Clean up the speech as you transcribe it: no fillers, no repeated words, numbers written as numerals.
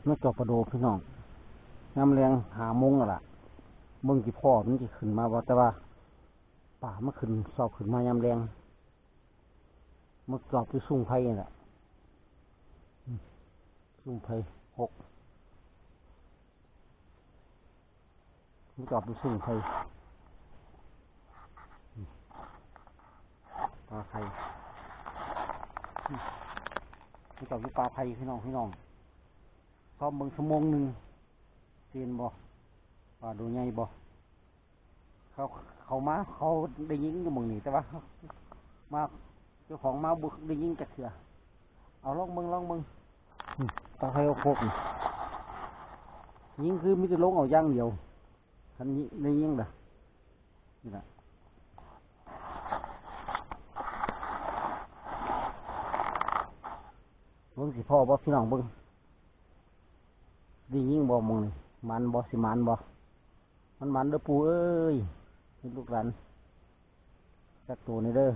มาจอบประโดพี่น้องน้ำแรงหามุงล่ะเบิ่งที่พ่อมันจะขึ้นมาบ่แต่ว่าป่ามันขึ้นสอบขึ้นมายามแรงมันจอบที่สุ่งไผ่นี่แหละสุ่งไผ่6มันจอบที่สุ่งไผ่ปลาไผ่มันจอบที่ปลาไผ่พี่น้องซ้อมเบิ่งชั่วโมงหนึ่งเตียนบ่ปลาดูใหญ่บ่เขามาเขาได้ยิงอยู่หม่องนี้แต่ว่ามาเจ้าของมาบุกได้ยิงจักเถื่อเอาลองเบิ่งปลาไผ่เอาโคกยิงคือมีแต่ลงเอาย่างเดียวทันยิงได้ยิงล่ะนี่แหละเบิ่งสิพ่อบ่พี่น้องเบิ่งได้ยิงบ่หม่องนี้มันบ่สิมันบ่มันเด้อปู่เอ้ยลูกหลานจักตัวนี่เด้อ